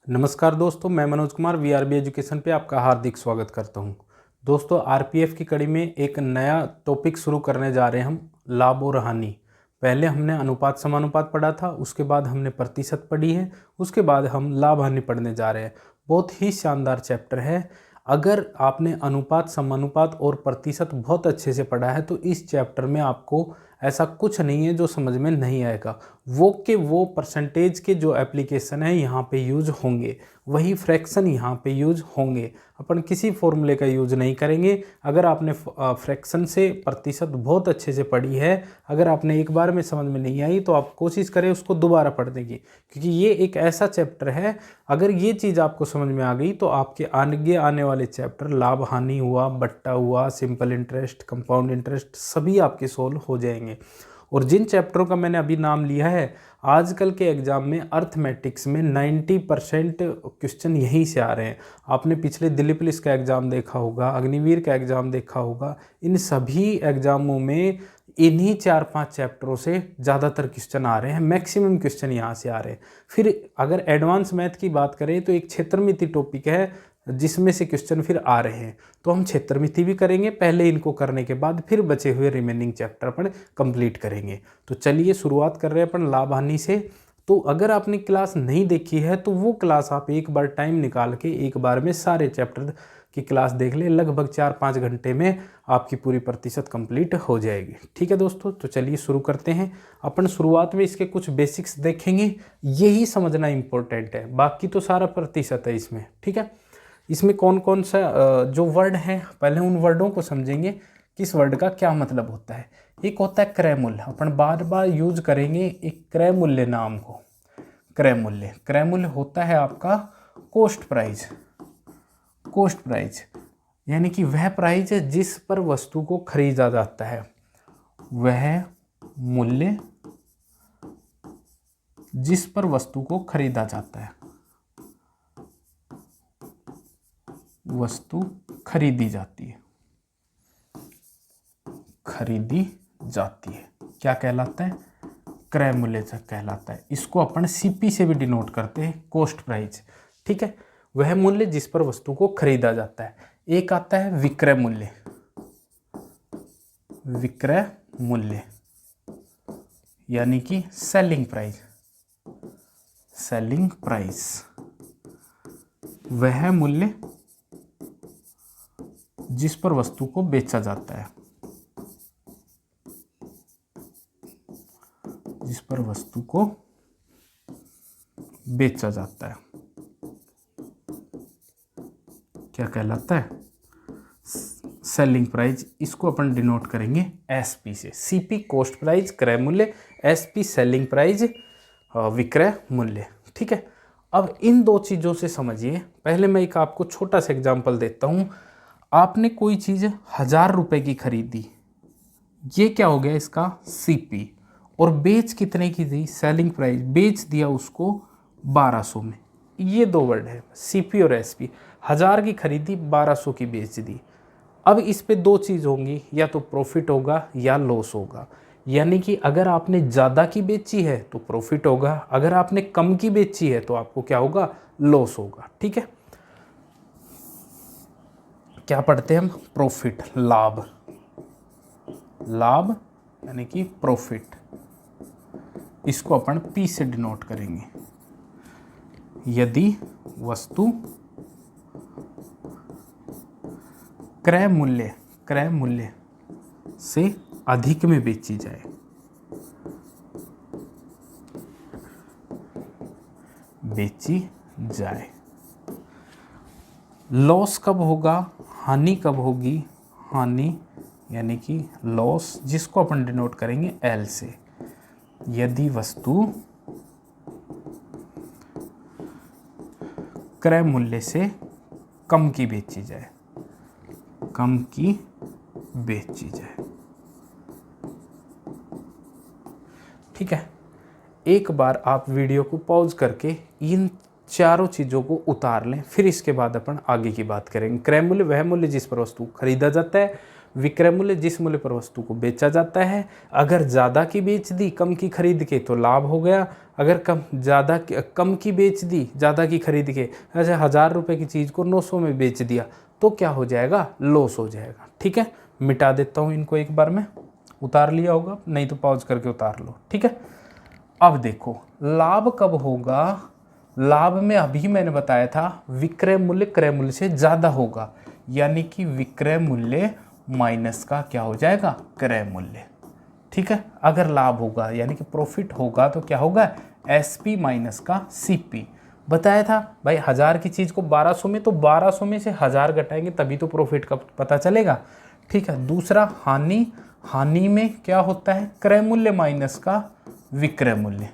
नमस्कार दोस्तों, मैं मनोज कुमार वीआरबी एजुकेशन पे आपका हार्दिक स्वागत करता हूं। दोस्तों, आरपीएफ की कड़ी में एक नया टॉपिक शुरू करने जा रहे हैं हम, लाभ और हानि। पहले हमने अनुपात समानुपात पढ़ा था, उसके बाद हमने प्रतिशत पढ़ी है, उसके बाद हम लाभ हानि पढ़ने जा रहे हैं। बहुत ही शानदार चैप्टर है। अगर आपने अनुपात समानुपात और प्रतिशत बहुत अच्छे से पढ़ा है तो इस चैप्टर में आपको ऐसा कुछ नहीं है जो समझ में नहीं आएगा। वो परसेंटेज के जो एप्लीकेशन है यहाँ पे यूज होंगे, वही फ्रैक्शन यहाँ पे यूज होंगे। अपन किसी फॉर्मूले का यूज नहीं करेंगे। अगर आपने फ्रैक्शन से प्रतिशत बहुत अच्छे से पढ़ी है, अगर आपने एक बार में समझ में नहीं आई तो आप कोशिश करें उसको दोबारा पढ़ने की, क्योंकि ये एक ऐसा चैप्टर है, अगर ये चीज़ आपको समझ में आ गई तो आपके आगे आने वाले चैप्टर लाभ हानि हुआ, बट्टा हुआ, सिंपल इंटरेस्ट, कंपाउंड इंटरेस्ट, सभी आपके सोल्व हो जाएंगे। और जिन चैप्टरों का मैंने अभी नाम लिया है, आजकल के एग्जाम में अर्थमेटिक्स में 90% क्वेश्चन यहीं से आ रहे हैं। आपने पिछले दिल्ली पुलिस का एग्ज़ाम देखा होगा, अग्निवीर का एग्ज़ाम देखा होगा, इन सभी एग्ज़ामों में इन्हीं 4-5 चैप्टरों से ज़्यादातर क्वेश्चन आ रहे हैं, मैक्सिमम क्वेश्चन यहाँ से आ रहे हैं। फिर अगर एडवांस मैथ की बात करें तो एक क्षेत्रमिति टॉपिक है जिसमें से क्वेश्चन फिर आ रहे हैं, तो हम क्षेत्रमिति भी करेंगे। पहले इनको करने के बाद फिर बचे हुए रिमेनिंग चैप्टर अपन कंप्लीट करेंगे। तो चलिए शुरुआत कर रहे हैं अपन लाभ हानि से। तो अगर आपने क्लास नहीं देखी है तो वो क्लास आप एक बार टाइम निकाल के एक बार में सारे चैप्टर की क्लास देख ले, लगभग 4-5 घंटे में आपकी पूरी प्रतिशत कंप्लीट हो जाएगी। ठीक है दोस्तों, तो चलिए शुरू करते हैं। अपन शुरुआत में इसके कुछ बेसिक्स देखेंगे, यही समझना इम्पोर्टेंट है, बाकी तो सारा प्रतिशत है इसमें। ठीक है, इसमें कौन कौन सा जो वर्ड है, पहले उन वर्डों को समझेंगे, किस वर्ड का क्या मतलब होता है। एक होता है क्रय मूल्य, अपन बार बार यूज करेंगे एक क्रय मूल्य नाम को। क्रय मूल्य, क्रय मूल्य होता है आपका कॉस्ट प्राइस। कॉस्ट प्राइस यानी कि वह प्राइस जिस पर वस्तु को खरीदा जाता है, वह मूल्य जिस पर वस्तु को खरीदा जाता है, वस्तु खरीदी जाती है, खरीदी जाती है, क्या कहलाता है? क्रय मूल्य कहलाता है। इसको अपन सीपी से भी डिनोट करते हैं, कॉस्ट प्राइस। ठीक है, वह मूल्य जिस पर वस्तु को खरीदा जाता है। एक आता है विक्रय मूल्य। विक्रय मूल्य यानी कि सेलिंग प्राइस। सेलिंग प्राइस वह मूल्य जिस पर वस्तु को बेचा जाता है, जिस पर वस्तु को बेचा जाता है, क्या कहलाता है? Selling price. इसको अपन डिनोट करेंगे एसपी से। सीपी कॉस्ट प्राइस क्रय मूल्य, एसपी सेलिंग प्राइस विक्रय मूल्य। ठीक है, अब इन दो चीज़ों से समझिए। पहले मैं एक आपको छोटा सा एग्जांपल देता हूँ। आपने कोई चीज़ 1000 रुपये की खरीदी, ये क्या हो गया इसका? सीपी। और बेच कितने की दी? Selling price. बेच दिया उसको 1200 में। ये दो वर्ड है, सीपी और एसपी। 1000 की खरीदी, 1200 की बेच दी। अब इस पे दो चीज़ होंगी, या तो प्रॉफिट होगा या लॉस होगा। यानी कि अगर आपने ज़्यादा की बेची है तो प्रॉफिट होगा, अगर आपने कम की बेची है तो आपको क्या होगा? लॉस होगा। ठीक है, क्या पढ़ते हैं हम? प्रॉफिट, लाभ। लाभ यानी कि प्रॉफिट, इसको अपन पी से डिनोट करेंगे। यदि वस्तु क्रय मूल्य से अधिक में बेची जाए, लॉस कब होगा? हानि कब होगी? हानि यानी कि लॉस, जिसको अपन डिनोट करेंगे एल से। यदि वस्तु क्रय मूल्य से कम की बेची जाए, कम की बेची जाए। ठीक है, एक बार आप वीडियो को पॉज करके इन चारों चीज़ों को उतार लें, फिर इसके बाद अपन आगे की बात करेंगे। क्रय मूल्य वह मूल्य जिस पर वस्तु खरीदा जाता है, विक्रय मूल्य जिस मूल्य पर वस्तु को बेचा जाता है, अगर ज़्यादा की बेच दी कम की खरीद के तो लाभ हो गया, अगर कम की बेच दी ज़्यादा की खरीद के, ऐसे 1000 रुपये की चीज़ को 900 में बेच दिया तो क्या हो जाएगा, लॉस हो जाएगा। ठीक है, मिटा देता हूँ इनको एक बार में, उतार लिया होगा, नहीं तो पॉज करके उतार लो। ठीक है, अब देखो लाभ कब होगा, लाभ में अभी मैंने बताया था विक्रय मूल्य क्रय मूल्य से ज़्यादा होगा, यानी कि विक्रय मूल्य माइनस का क्या हो जाएगा, क्रय मूल्य। ठीक है, अगर लाभ होगा यानी कि प्रॉफिट होगा तो क्या होगा, एसपी माइनस का सीपी। बताया था भाई 1000 की चीज़ को 1200 में, तो 1200 में से 1000 घटाएंगे तभी तो प्रॉफिट का पता चलेगा। ठीक है, दूसरा हानि, हानि में क्या होता है, क्रय मूल्य माइनस का विक्रय मूल्य,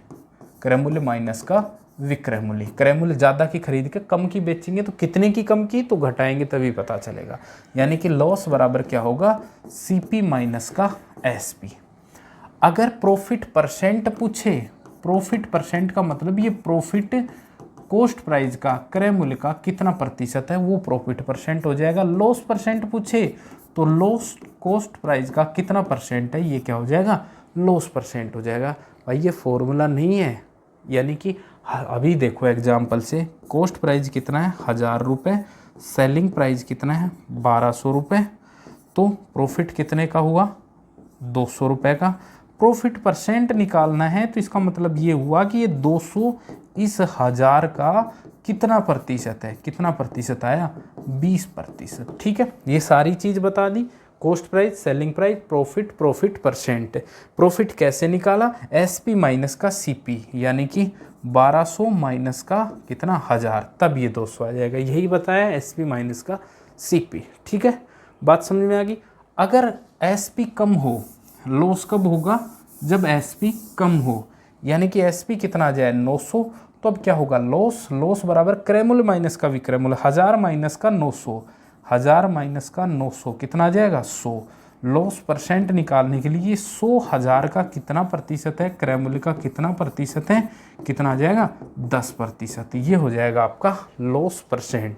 क्रय मूल्य माइनस का विक्रय मूल्य। क्रय मूल्य ज़्यादा की खरीद के कम की बेचेंगे तो कितने की कम की, तो घटाएंगे तभी पता चलेगा, यानी कि लॉस बराबर क्या होगा, सीपी माइनस का एसपी। अगर प्रॉफिट परसेंट पूछे, प्रॉफिट परसेंट का मतलब ये प्रॉफिट कॉस्ट प्राइस का क्रय मूल्य का कितना प्रतिशत है, वो प्रॉफिट परसेंट हो जाएगा। लॉस परसेंट पूछे तो लॉस कॉस्ट प्राइस का कितना परसेंट है, ये क्या हो जाएगा, लॉस परसेंट हो जाएगा। भाई ये फॉर्मूला नहीं है, यानी कि अभी देखो एग्जाम्पल से, कॉस्ट प्राइस कितना है 1000 रुपये, सेलिंग प्राइस कितना है 1200 रुपये, तो प्रॉफिट कितने का हुआ 200 रुपये का। प्रॉफिट परसेंट निकालना है तो इसका मतलब ये हुआ कि ये 200 इस 1000 का कितना प्रतिशत है, कितना प्रतिशत आया, 20%। ठीक है, ये सारी चीज़ बता दी, cost price, selling price, profit, profit percent. Profit कैसे निकाला, एसपी माइनस का सीपी, यानी कि 1200 माइनस का कितना 1000, तब ये 200 आ जाएगा। यही बताया एसपी माइनस का सीपी। ठीक है, बात समझ में आ गई। अगर एसपी कम हो, लॉस कब होगा, जब एसपी कम हो, यानी कि एसपी कितना आ जाए 900, तो अब क्या होगा, लॉस, लॉस बराबर क्रय मूल्य माइनस का विक्रय मूल्य, 1000 माइनस का 900, 1000 माइनस का 900 कितना आ जाएगा 100। लॉस परसेंट निकालने के लिए 100 1000 का कितना प्रतिशत है, क्रय मूल्य का कितना प्रतिशत है, कितना आ जाएगा 10%। ये हो जाएगा आपका लॉस परसेंट।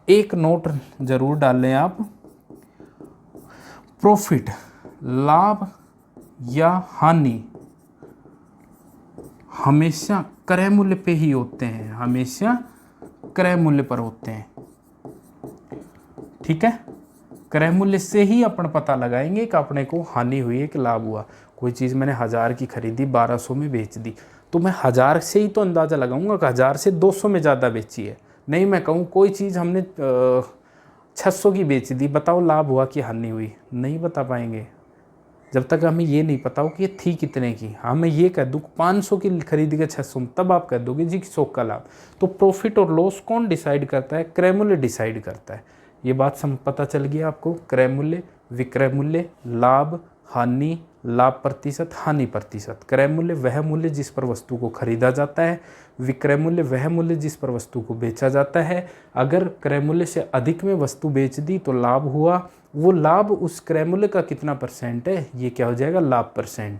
एक नोट जरूर डाल लें आप, प्रॉफिट, लाभ या हानि हमेशा क्रय मूल्य पे ही होते हैं, हमेशा क्रय मूल्य पर होते हैं। ठीक है, क्रय मूल्य से ही अपन पता लगाएंगे कि अपने को हानि हुई है कि लाभ हुआ। कोई चीज़ मैंने 1000 की खरीदी 1200 में बेच दी, तो मैं 1000 से ही तो अंदाज़ा लगाऊंगा कि 1000 से 200 में ज़्यादा बेची है। नहीं मैं कहूँ कोई चीज़ हमने 600 की बेच दी, बताओ लाभ हुआ कि हानि हुई, नहीं बता पाएंगे जब तक हमें ये नहीं पता हो कि ये थी कितने की। हाँ मैं ये कह दूँ 500 की खरीद के 600 में, तब आप कह दोगे जी 100 का लाभ। तो प्रॉफिट और लॉस कौन डिसाइड करता है, क्रय मूल्य डिसाइड करता है। ये बात पता चल गई आपको, क्रय मूल्य, विक्रय मूल्य, लाभ, हानि, लाभ प्रतिशत, हानि प्रतिशत। क्रय मूल्य वह मूल्य जिस पर वस्तु को खरीदा जाता है, विक्रय मूल्य वह मूल्य जिस पर वस्तु को बेचा जाता है। अगर क्रय मूल्य से अधिक में वस्तु बेच दी तो लाभ हुआ, वो लाभ उस क्रय मूल्य का कितना परसेंट है, ये क्या हो जाएगा लाभ परसेंट।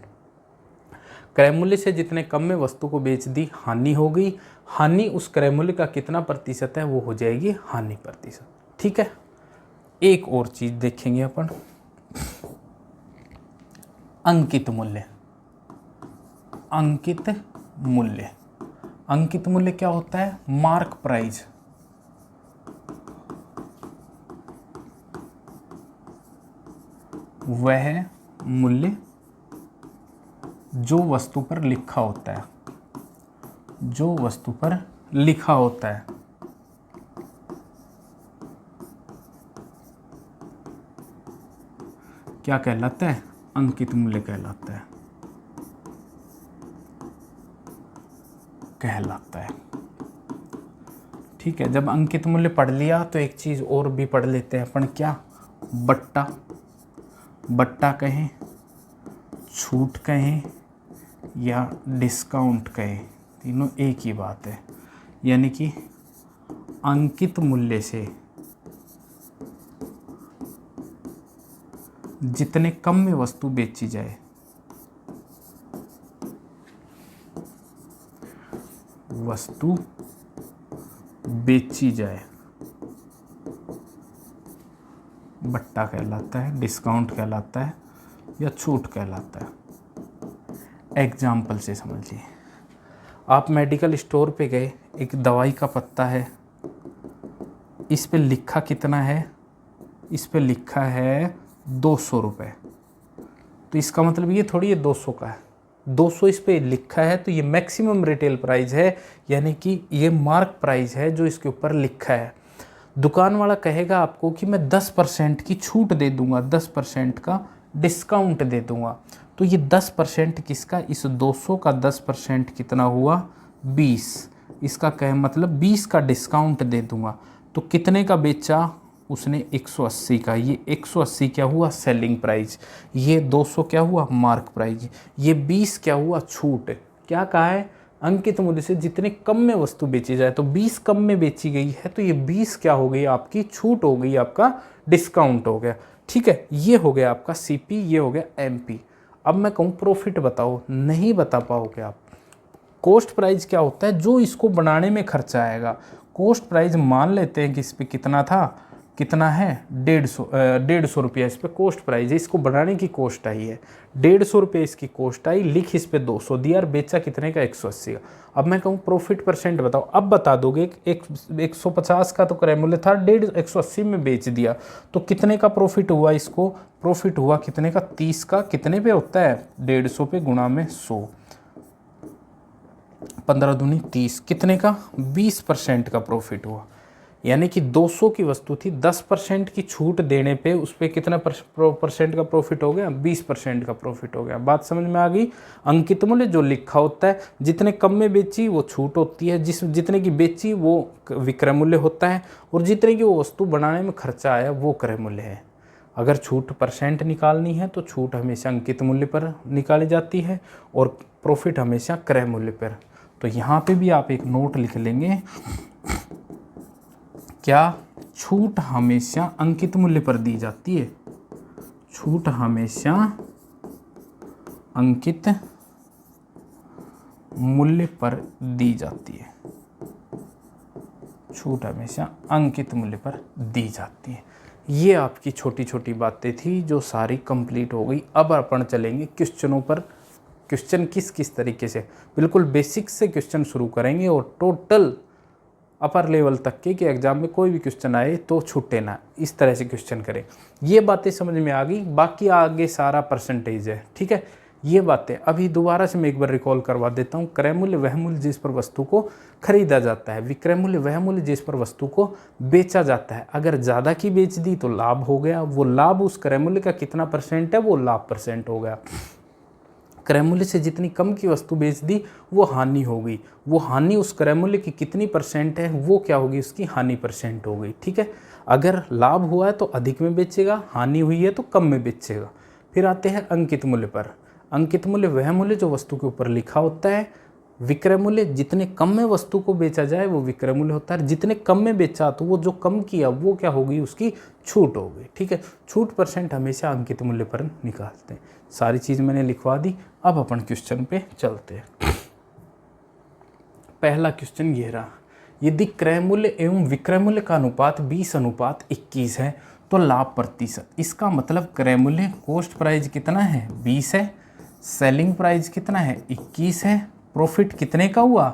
क्रय मूल्य से जितने कम में वस्तु को बेच दी हानि हो गई, हानि उस क्रय मूल्य का कितना प्रतिशत है, वो हो जाएगी हानि प्रतिशत। ठीक है, एक और चीज देखेंगे अपन, अंकित मूल्य। अंकित मूल्य, अंकित मूल्य क्या होता है, मार्क प्राइस। वह मूल्य जो वस्तु पर लिखा होता है, जो वस्तु पर लिखा होता है। क्या कहलाता है, अंकित मूल्य कहलाता है, कहलाता है। ठीक है, जब अंकित मूल्य पढ़ लिया तो एक चीज और भी पढ़ लेते हैं अपन, क्या, बट्टा। बट्टा कहें, छूट कहें या डिस्काउंट कहें, तीनों एक ही बात है। यानी कि अंकित मूल्य से जितने कम में वस्तु बेची जाए, वस्तु बेची जाए, बट्टा कहलाता है, डिस्काउंट कहलाता है या छूट कहलाता है। एग्जाम्पल से समझिए, आप मेडिकल स्टोर पे गए, एक दवाई का पत्ता है, इस पे लिखा कितना है, इस पे लिखा है 200 रुपये, तो इसका मतलब ये थोड़ी ये 200 का है, 200 इस पे लिखा है तो ये मैक्सिमम रिटेल प्राइस है, यानी कि ये मार्क प्राइस है जो इसके ऊपर लिखा है। दुकान वाला कहेगा आपको कि मैं 10% की छूट दे दूंगा, 10% का डिस्काउंट दे दूंगा, तो ये 10% किसका, इस 200 का 10% कितना हुआ, 20, इसका कहे मतलब 20 का डिस्काउंट दे दूंगा, तो कितने का बेचा उसने, 180 का। ये 180 क्या हुआ, सेलिंग प्राइस, ये 200 क्या हुआ, मार्क प्राइस, ये 20 क्या हुआ, छूट। क्या कहा है, अंकित मूल्य से जितने कम में वस्तु बेची जाए, तो 20 कम में बेची गई है तो ये 20 क्या हो गई, आपकी छूट हो गई, आपका डिस्काउंट हो गया। ठीक है, ये हो गया आपका सीपी, ये हो गया एमपी। अब मैं कहूँ प्रॉफिट बताओ, नहीं बता पाओगे आप। कॉस्ट प्राइस क्या होता है, जो इसको बनाने में खर्चा आएगा। कॉस्ट प्राइस मान लेते हैं कि इस पर कितना था, कितना है, 150 रुपया इस पर कॉस्ट प्राइस है, इसको बनाने की कॉस्ट आई है, 150 रुपये इसकी कॉस्ट आई, लिख इस पे 200 दिया और बेचा कितने का, 180 का। अब मैं कहूँ प्रॉफिट परसेंट बताओ, अब बता दोगे, 150 का तो क्रय मूल्य था, 180 में बेच दिया, तो कितने का प्रॉफिट हुआ, इसको प्रॉफिट हुआ कितने का, 30 का। कितने पे होता है, 150 पे गुणा में 100, 15 दूनी 30, कितने का, 20% का प्रॉफिट हुआ। यानी कि 200 की वस्तु थी, 10% की छूट देने पे उस पर कितना परसेंट का प्रॉफिट हो गया, 20% का प्रॉफिट हो गया। बात समझ में आ गई। अंकित मूल्य जो लिखा होता है, जितने कम में बेची वो छूट होती है, जितने की बेची वो विक्रय मूल्य होता है, और जितने की वो वस्तु बनाने में खर्चा आया वो क्रय मूल्य है। अगर छूट परसेंट निकालनी है तो छूट हमेशा अंकित मूल्य पर निकाली जाती है और प्रॉफिट हमेशा क्रय मूल्य पर। तो यहाँ पे भी आप एक नोट लिख लेंगे, क्या छूट हमेशा अंकित मूल्य पर दी जाती है, छूट हमेशा अंकित मूल्य पर दी जाती है, छूट हमेशा अंकित मूल्य पर दी जाती है। ये आपकी छोटी छोटी बातें थी जो सारी कंप्लीट हो गई। अब अपन चलेंगे क्वेश्चनों पर। क्वेश्चन किस किस तरीके से, बिल्कुल बेसिक से क्वेश्चन शुरू करेंगे और टोटल अपर लेवल तक के कि एग्जाम में कोई भी क्वेश्चन आए तो छूटे ना, इस तरह से क्वेश्चन करें। ये बातें समझ में आ गई, बाकी आगे सारा परसेंटेज है। ठीक है, ये बातें अभी दोबारा से मैं एक बार रिकॉल करवा देता हूँ। क्रय मूल्य वह मूल्य जिस पर वस्तु को खरीदा जाता है, विक्रय मूल्य वह मूल्य जिस पर वस्तु को बेचा जाता है। अगर ज़्यादा की बेच दी तो लाभ हो गया, वो लाभ उस क्रय मूल्य का कितना परसेंट है, वो लाभ परसेंट हो गया। क्रय मूल्य से जितनी कम की वस्तु बेच दी वो हानि हो गई, वो हानि उस क्रय मूल्य की कितनी परसेंट है, वो क्या होगी, उसकी हानि परसेंट हो गई। ठीक है, अगर लाभ हुआ है तो अधिक में बेचेगा, हानि हुई है तो कम में बेचेगा। फिर आते हैं अंकित मूल्य पर। अंकित मूल्य वह मूल्य जो वस्तु के ऊपर लिखा होता है। विक्रय मूल्य जितने कम में वस्तु को बेचा जाए वो विक्रय मूल्य होता है, जितने कम में बेचा तो वो जो कम किया वो क्या होगी, उसकी छूट हो गई। ठीक है, छूट परसेंट हमेशा अंकित मूल्य पर निकालते हैं। सारी चीज़ मैंने लिखवा दी। अब अपन क्वेश्चन पे चलते हैं। पहला क्वेश्चन ये रहा, यदि क्रय मूल्य एवं विक्रय मूल्य का अनुपात 20:21 है तो लाभ प्रतिशत। इसका मतलब क्रय मूल्य कॉस्ट प्राइस कितना है, 20 है, सेलिंग प्राइस कितना है, 21 है, प्रॉफिट कितने का हुआ,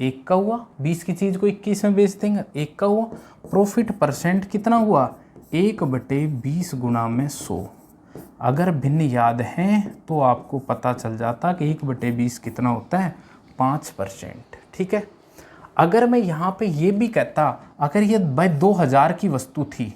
1 का हुआ। 20 की चीज़ को 21 में बेच देंगे, 1 का हुआ। प्रॉफिट परसेंट कितना हुआ, 1/20 गुणा में 100। अगर भिन्न याद हैं तो आपको पता चल जाता कि 1/20 कितना होता है, 5%। ठीक है, अगर मैं यहाँ पे ये भी कहता, अगर ये भाई 2000 की वस्तु थी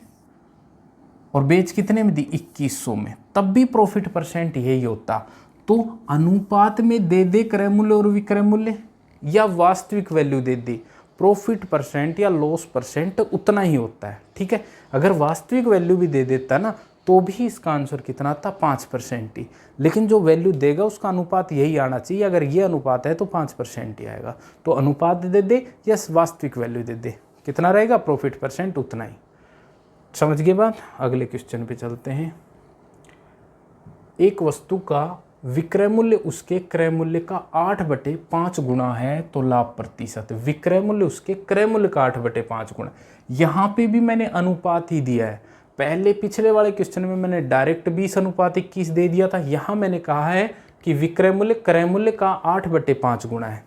और बेच कितने में दी, 2100 में, तब भी प्रॉफिट परसेंट यही होता। तो अनुपात में दे दे क्रय मूल्य और विक्रय मूल्य, या वास्तविक वैल्यू दे दे, प्रॉफिट परसेंट या लॉस परसेंट उतना ही होता है। ठीक है, अगर वास्तविक वैल्यू भी दे देता ना तो भी इसका आंसर कितना था, 5% ही। लेकिन जो वैल्यू देगा उसका अनुपात यही आना चाहिए। अगर ये अनुपात है तो 5% ही आएगा। तो अनुपात दे दे या वास्तविक वैल्यू दे दे, कितना रहेगा, प्रॉफिट परसेंट उतना ही। समझ गए बात। अगले क्वेश्चन पे चलते हैं। एक वस्तु का विक्रय मूल्य उसके क्रय मूल्य का 8/5 गुना है तो लाभ प्रतिशत। विक्रय मूल्य उसके क्रय मूल्य का 8/5 गुना। यहाँ पे भी मैंने अनुपात ही दिया है, पहले पिछले वाले क्वेश्चन में मैंने डायरेक्ट 20:21 दे दिया था, यहाँ मैंने कहा है कि विक्रय मूल्य क्रय मूल्य का 8/5 गुना है।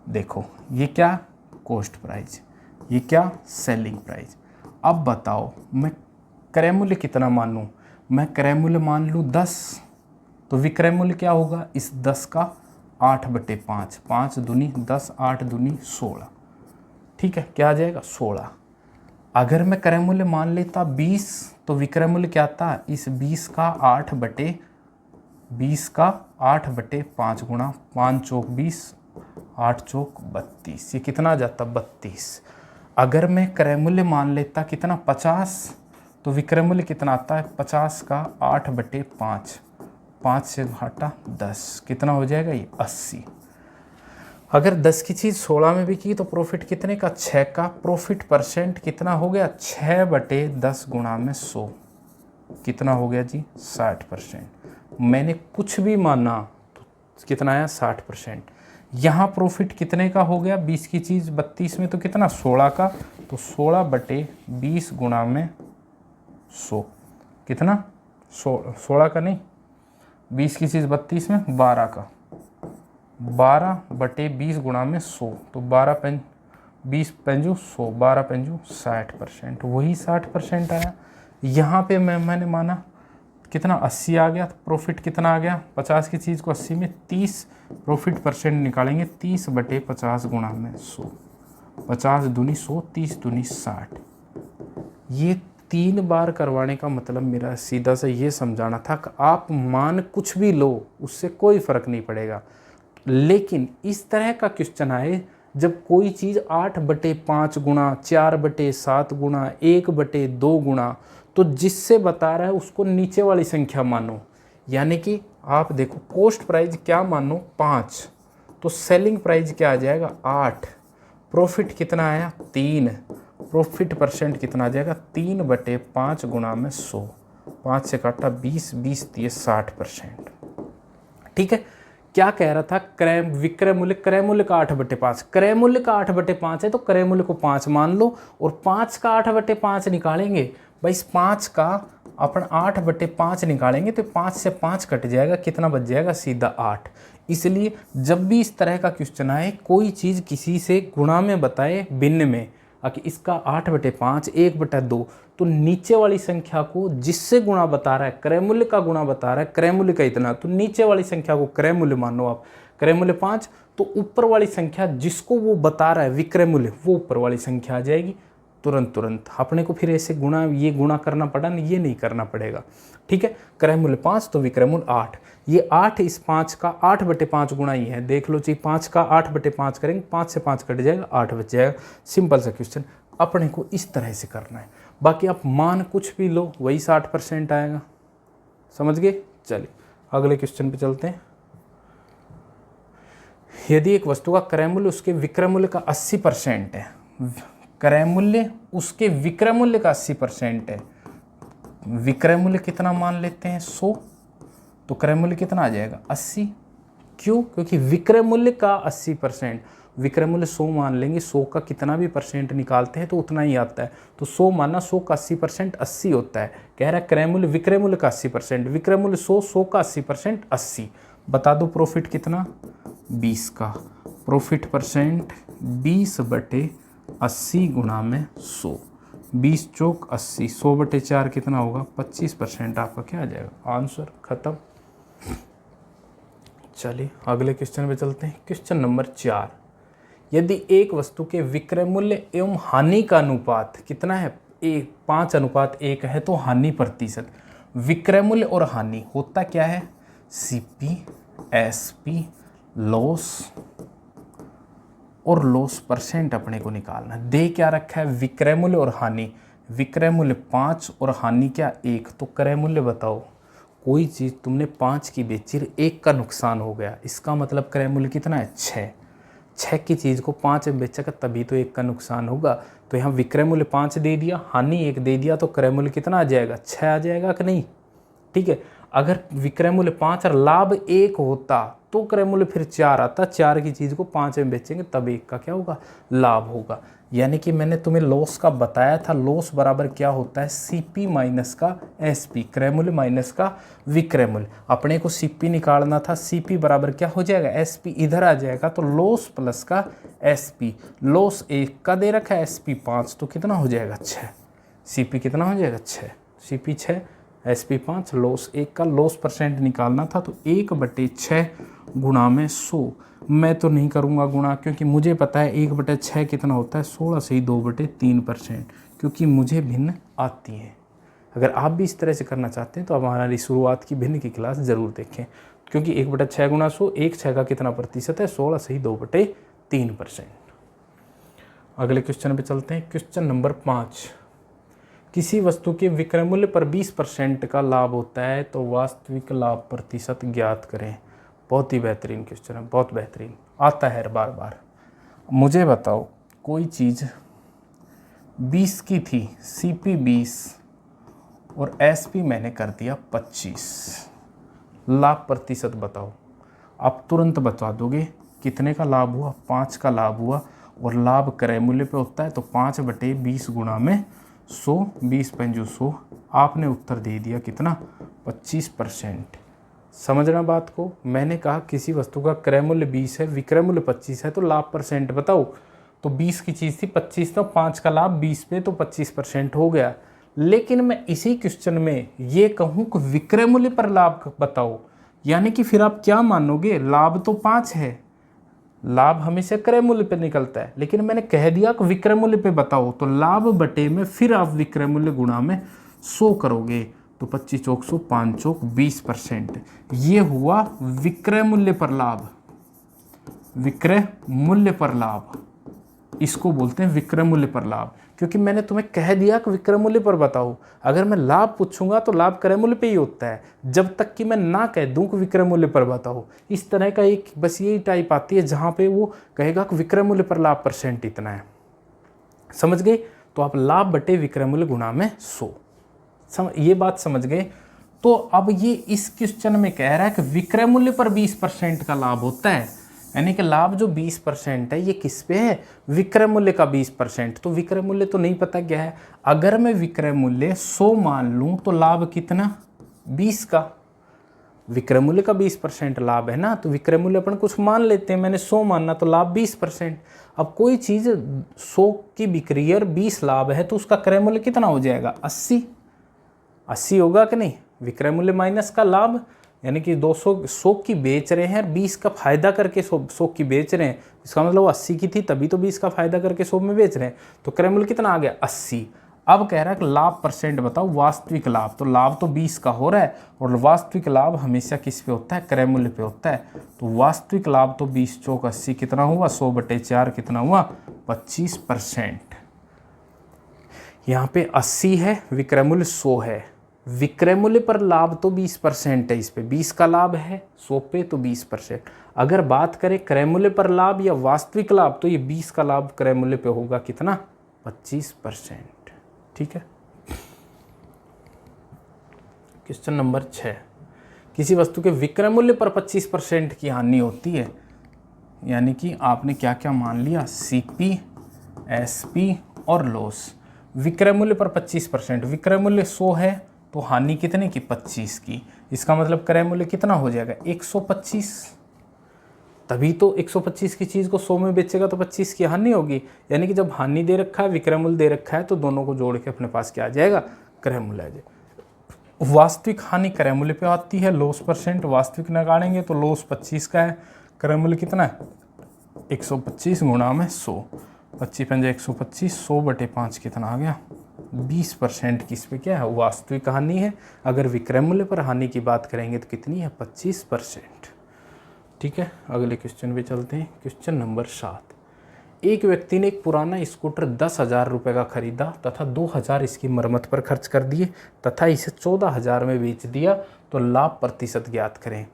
देखो ये क्या कॉस्ट प्राइस, ये क्या सेलिंग प्राइस। अब बताओ मैं क्रय मूल्य कितना मान लूँ, मैं क्रय मूल्य मान लूँ 10, तो विक्रय मूल्य क्या होगा इस 10 का 8/5, 5 दूनी 10, 8 दूनी 16, ठीक है, क्या आ जाएगा 16। अगर मैं क्रय मूल्य मान लेता 20 तो विक्रय मूल्य क्या आता, इस 20 का 8/5 गुणा 5 चौक 20, 8 चौक 32, ये कितना आ जाता 32। अगर मैं क्रय मूल्य मान लेता कितना 50 तो विक्रय मूल्य कितना आता है 50 का 8/5, 5 से घाटा 10, कितना हो जाएगा ये 80। अगर 10 की चीज़ 16 में भी की तो प्रॉफिट कितने का 6 का, प्रॉफिट परसेंट कितना हो गया 6/10 गुणा में 100, कितना हो गया जी 60%। मैंने कुछ भी माना तो कितना आया 60%। यहाँ प्रॉफिट कितने का हो गया 20 की चीज़ 32 में तो कितना 16 का, तो 16/20 गुणा में 100, कितना 16 का नहीं, 20 की चीज़ 32 में 12 का, 12/20 गुणा में 100, तो 20 पंजू 100, 12 पंजू 60%, वही 60% आया। यहाँ पे मैंने माना कितना 80 आ गया, तो प्रॉफिट कितना आ गया 50 की चीज़ को 80 में 30, प्रॉफिट परसेंट निकालेंगे 30/50 गुणा में 100, 50 दूनी 100, 30 दूनी 60। ये 3 बार करवाने का मतलब मेरा सीधा सा ये समझाना था कि आप मान कुछ भी लो उससे कोई फ़र्क नहीं पड़ेगा, लेकिन इस तरह का क्वेश्चन आए जब कोई चीज़ 8/5 गुणा, 4/7 गुणा, 1/2 गुणा, तो जिससे बता रहा है उसको नीचे वाली संख्या मानो। यानी कि आप देखो कॉस्ट प्राइस क्या मानो 5, तो सेलिंग प्राइस क्या आ जाएगा 8, प्रॉफिट कितना आया 3, प्रॉफिट परसेंट कितना आ जाएगा 3/5 गुणा में 100, 5 से काटा 20, 20 दिए 60%। ठीक है, क्या कह रहा था विक्रय मूल्य क्रय मूल्य का 8/5, क्रय मूल्य का 8/5 है तो क्रय मूल्य को 5 मान लो, और 5 का 8/5 निकालेंगे भाई, इस 5 का अपन 8/5 निकालेंगे तो 5 से 5 कट जाएगा, कितना बच जाएगा सीधा 8। इसलिए जब भी इस तरह का क्वेश्चन आए, कोई चीज़ किसी से गुणा में बताए भिन्न में, कि इसका 8/5 1/2, तो नीचे वाली संख्या को जिससे गुणा बता रहा है, क्रय मूल्य का गुणा बता रहा है, क्रय मूल्य का इतना, तो नीचे वाली संख्या को क्रय मूल्य मानो आप, क्रय मूल्य 5, तो ऊपर वाली संख्या जिसको वो बता रहा है विक्रय मूल्य, वो ऊपर वाली संख्या आ जाएगी तुरंत। अपने को फिर ऐसे ये गुणा करना पड़ा नहीं, ये नहीं करना पड़ेगा। ठीक है, क्रय मूल्य 5 तो विक्रय मूल्य 8, ये 8 इस 5 का 8/5 गुणा ही है, देख लो जी, 5 का 8/5 करेंगे, 5 से 5 कट जाएगा, 8 बच जाएगा। सिंपल सा क्वेश्चन, अपने को इस तरह से करना है। बाकी आप मान कुछ भी लो वही 60% आएगा, समझ गए। चलिए अगले क्वेश्चन पे चलते हैं। यदि एक वस्तु का क्रय मूल्य उसके विक्रय मूल्य का 80% है, क्रय मूल्य उसके विक्रय मूल्य का 80% है, विक्रय मूल्य कितना मान लेते हैं 100, तो क्रय मूल्य कितना आ जाएगा 80। क्यों? क्योंकि विक्रय मूल्य का 80%, विक्रय मूल्य 100 मान लेंगे, 100 का कितना भी परसेंट निकालते हैं तो उतना ही आता है, तो 100 माना, 100 का 80% 80 होता है। कह रहा है क्रय मूल्य विक्रय मूल्य का 80%, विक्रय मूल्य 100, 100 का 80% 80। बता दो प्रॉफिट कितना 20 का, प्रॉफिट परसेंट 20/80 गुणा में 100, 20 चौक 80, 100/4 कितना होगा 25%, आपका क्या आ जाएगा आंसर, खत्म। चलिए अगले क्वेश्चन पे चलते हैं। क्वेश्चन नंबर 4, यदि एक वस्तु के विक्रय मूल्य एवं हानि का अनुपात कितना है 5:1 है, तो हानि प्रतिशत, विक्रय मूल्य और हानि होता क्या है CP SP, लॉस और लॉस परसेंट अपने को निकालना। दे क्या रखा है विक्रय मूल्य और हानि, विक्रय मूल्य 5 और हानि क्या 1, तो क्रय मूल्य बताओ। कोई चीज़ तुमने 5 की बेची, 1 का नुकसान हो गया, इसका मतलब क्रय मूल्य कितना है 6 की चीज़ को 5 में बेचेगा तभी तो 1 का नुकसान होगा। तो यहाँ विक्रय मूल्य 5 दे दिया, हानि 1 दे दिया, तो क्रय मूल्य कितना आ जाएगा 6 आ जाएगा कि नहीं। ठीक है, अगर विक्रय मूल्य 5 और लाभ 1 होता तो क्रय मूल्य फिर 4 आता, 4 की चीज़ को 5 में बेचेंगे तब 1 का क्या होगा, लाभ होगा। यानी कि मैंने तुम्हें लॉस का बताया था, लॉस बराबर क्या होता है, सीपी माइनस का एसपी, क्रय मूल्य माइनस का विक्रय मूल्य। अपने को सीपी निकालना था, सीपी बराबर क्या हो जाएगा, एसपी इधर आ जाएगा, तो लॉस प्लस का एसपी। लॉस 1 का दे रखा है, एसपी 5, तो कितना हो जाएगा 6। सीपी कितना हो जाएगा 6, सीपी 6, एसपी 5, लॉस 1 का। लॉस परसेंट निकालना था तो 1/6 गुणा में 100। मैं तो नहीं करूँगा गुणा, क्योंकि मुझे पता है 1/6 कितना होता है, 16 से ही 2/3%, क्योंकि मुझे भिन्न आती है। अगर आप भी इस तरह से करना चाहते हैं तो आप हमारी शुरुआत की भिन्न की क्लास ज़रूर देखें, क्योंकि 1/6 गुणा 100, 1/6 का कितना प्रतिशत है, 16 से ही 2/3%। अगले क्वेश्चन पे चलते हैं। क्वेश्चन नंबर 5, किसी वस्तु के विक्रय मूल्य पर 20% का लाभ होता है तो वास्तविक लाभ प्रतिशत ज्ञात करें। बहुत ही बेहतरीन क्वेश्चन है, बहुत बेहतरीन, आता है बार बार। मुझे बताओ, कोई चीज़ 20 की थी, सीपी 20 और एसपी मैंने कर दिया 25, लाभ प्रतिशत बताओ। आप तुरंत बता दोगे कितने का लाभ हुआ, 5 का लाभ हुआ, और लाभ क्रय मूल्य पे होता है तो 5/20 गुणा में 100, 20 पंजू 100। आपने उत्तर दे दिया कितना, 25%। समझना बात को, मैंने कहा किसी वस्तु का क्रय मूल्य 20 है, विक्रय मूल्य 25 है, तो लाभ परसेंट बताओ। तो 20 की चीज़ थी, 25 तो 5 का लाभ 20 पे, तो 25% हो गया। लेकिन मैं इसी क्वेश्चन में ये कहूँ कि विक्रय मूल्य पर लाभ बताओ, यानी कि फिर आप क्या मानोगे, लाभ तो 5 है, लाभ हमेशा क्रय मूल्य पे निकलता है, लेकिन मैंने कह दिया कि विक्रय मूल्य पे बताओ, तो लाभ बटे में फिर आप विक्रय मूल्य गुणा में 100 करोगे, तो 25 चौक 100, 5 चौक 20%। ये हुआ विक्रय मूल्य पर लाभ, विक्रय मूल्य पर लाभ, इसको बोलते हैं विक्रय मूल्य पर लाभ, क्योंकि मैंने तुम्हें कह दिया कि विक्रय मूल्य पर बताओ। अगर मैं लाभ पूछूंगा तो लाभ क्रय मूल्य पे ही होता है, जब तक कि मैं ना कह दूं कि विक्रय मूल्य पर बताओ। इस तरह का एक बस यही टाइप आती है जहां पे वो कहेगा कि विक्रय मूल्य पर लाभ परसेंट इतना है, समझ गए। तो आप लाभ बटे विक्रय मूल्य गुणा में 100, ये बात समझ गए। तो अब ये इस क्वेश्चन में कह रहा है कि विक्रय मूल्य पर 20% का लाभ होता है, यानी कि लाभ जो 20% है ये किस पे है, विक्रय मूल्य का 20%। तो विक्रय मूल्य तो नहीं पता क्या है, अगर मैं विक्रय मूल्य 100 मान लूं तो लाभ कितना, 20 का। विक्रय मूल्य का 20% लाभ है ना, तो विक्रय मूल्य अपन कुछ मान लेते हैं, मैंने 100 मानना, तो लाभ 20%। अब कोई चीज़ 100 की बिक्री और 20 लाभ है, तो उसका क्रय मूल्य कितना हो जाएगा, 80 होगा कि नहीं। विक्रय मूल्य माइनस का लाभ, यानी कि 100 की बेच रहे हैं, 20 का फायदा करके 100 की बेच रहे हैं, इसका मतलब वो 80 की थी तभी तो 20 का फायदा करके 100 में बेच रहे हैं, तो क्रय मूल्य कितना आ गया, 80। अब कह रहा है कि लाभ परसेंट बताओ, वास्तविक लाभ, तो लाभ तो 20 का हो रहा है, और वास्तविक लाभ हमेशा किस पे होता है, क्रय मूल्य पे होता है। तो वास्तविक लाभ तो 20 चौक 80 कितना हुआ, 100/4 कितना हुआ, 25%। यहाँ पे 80 है, विक्रय मूल्य 100 है, विक्रय मूल्य पर लाभ तो 20% है, इस पे 20 का लाभ है, 100 पे तो 20%। अगर बात करें क्रय मूल्य पर लाभ या वास्तविक लाभ, तो ये 20 का लाभ क्रय मूल्य पे होगा कितना, 25%। ठीक है। क्वेश्चन नंबर 6, किसी वस्तु के विक्रय मूल्य पर 25% की हानि होती है, यानी कि आपने क्या क्या मान लिया, सीपी, एसपी और लॉस। विक्रय मूल्य पर 25%, विक्रय मूल्य 100 है तो हानि कितने की, 25 की। इसका मतलब क्रय मूल्य कितना हो जाएगा, 125। तभी तो 125 की चीज़ को 100 में बेचेगा तो 25 की हानि होगी, यानी कि जब हानि दे रखा है, विक्रय मूल्य दे रखा है, तो दोनों को जोड़ के अपने पास क्या आ जाएगा, क्रय मूल्य आ जाएगा। वास्तविक हानि क्रय मूल्य पे आती है, लॉस परसेंट वास्तविक निकालेंगे तो लॉस 25 का है, क्रय मूल्य कितना है, 125 गुणा में 100, 25 पंजे 125, 100/5 कितना आ गया, 20% किस पे क्या है, वास्तविक हानि है। अगर विक्रय मूल्य पर हानि की बात करेंगे तो कितनी है, 25%। ठीक है, अगले क्वेश्चन पे चलते हैं। क्वेश्चन नंबर 7, एक व्यक्ति ने एक पुराना स्कूटर 10,000 रुपये का खरीदा तथा 2,000 इसकी मरम्मत पर खर्च कर दिए तथा इसे 14,000 में बेच दिया, तो लाभ प्रतिशत ज्ञात करें।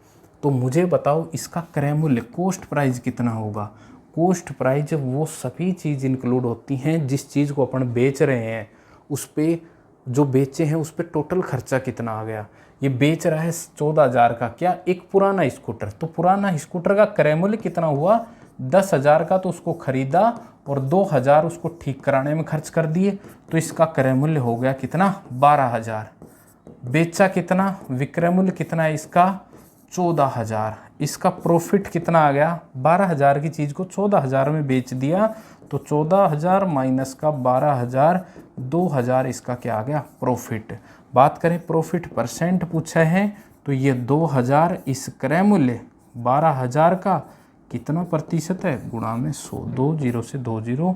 तो मुझे बताओ इसका क्रय मूल्य, कॉस्ट प्राइस कितना होगा। कॉस्ट प्राइस वो सभी चीज़ इंक्लूड होती हैं जिस चीज़ को अपन बेच रहे हैं, उस पर जो बेचे हैं उस पर टोटल खर्चा कितना आ गया। ये बेच रहा है 14,000 का क्या, एक पुराना स्कूटर। तो पुराना स्कूटर का क्रय मूल्य कितना हुआ, 10,000 का, तो उसको खरीदा और 2,000 उसको ठीक कराने में खर्च कर दिए, तो इसका क्रय मूल्य हो गया कितना, 12,000। बेचा कितना, विक्रय मूल्य कितना है इसका, 14,000। इसका प्रॉफिट कितना आ गया, 12,000 की चीज़ को 14,000 में बेच दिया, तो 14,000 माइनस का 12,000, 2,000 इसका क्या आ गया, प्रॉफिट। बात करें प्रॉफिट परसेंट पूछा है, तो ये 2,000 इस क्रय मूल्य 12,000 का कितना प्रतिशत है, गुणा में 100, 2 0 से 2 0,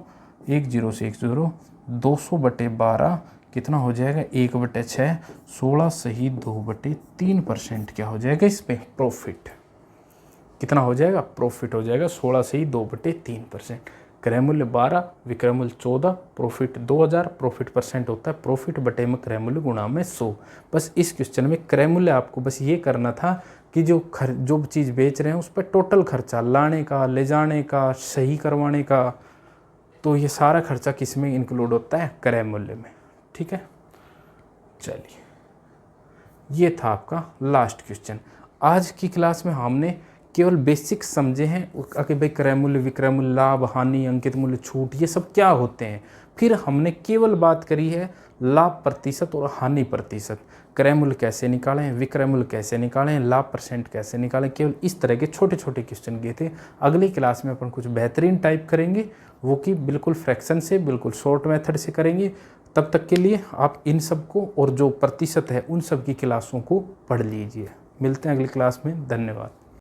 1 0 से 1 0, 200/12 कितना हो जाएगा, 1/6, 16 सही 2/3% क्या हो जाएगा इस पे, प्रॉफिट। कितना हो जाएगा, प्रॉफिट हो जाएगा 16 सही 2/3%। क्रय मूल्य 12, विक्रय मूल्य 14, प्रॉफिट 2,000, प्रॉफिट परसेंट होता है प्रॉफिट बटे में क्रय मूल्य गुणा में 100। बस इस क्वेश्चन में क्रय मूल्य आपको बस ये करना था कि जो चीज़ बेच रहे हैं उस पर टोटल खर्चा, लाने का, ले जाने का, सही करवाने का, तो ये सारा खर्चा किस में इंक्लूड होता है, क्रय मूल्य में। ठीक है, चलिए ये था आपका लास्ट क्वेश्चन। आज की क्लास में हमने केवल बेसिक समझे हैं कि भाई क्रय मूल्य, विक्रय मूल्य, लाभ, हानि, अंकित मूल्य, छूट, ये सब क्या होते हैं। फिर हमने केवल बात करी है लाभ प्रतिशत और हानि प्रतिशत, क्रय मूल्य कैसे निकालें, विक्रय मूल्य कैसे निकालें, लाभ परसेंट कैसे निकालें, केवल इस तरह के छोटे छोटे क्वेश्चन किए थे। अगली क्लास में अपन कुछ बेहतरीन टाइप करेंगे, वो कि बिल्कुल फ्रैक्शन से, बिल्कुल शॉर्ट मेथड से करेंगे। तब तक के लिए आप इन सब को और जो प्रतिशत है उन सब की क्लासों को पढ़ लीजिए। मिलते हैं अगली क्लास में, धन्यवाद।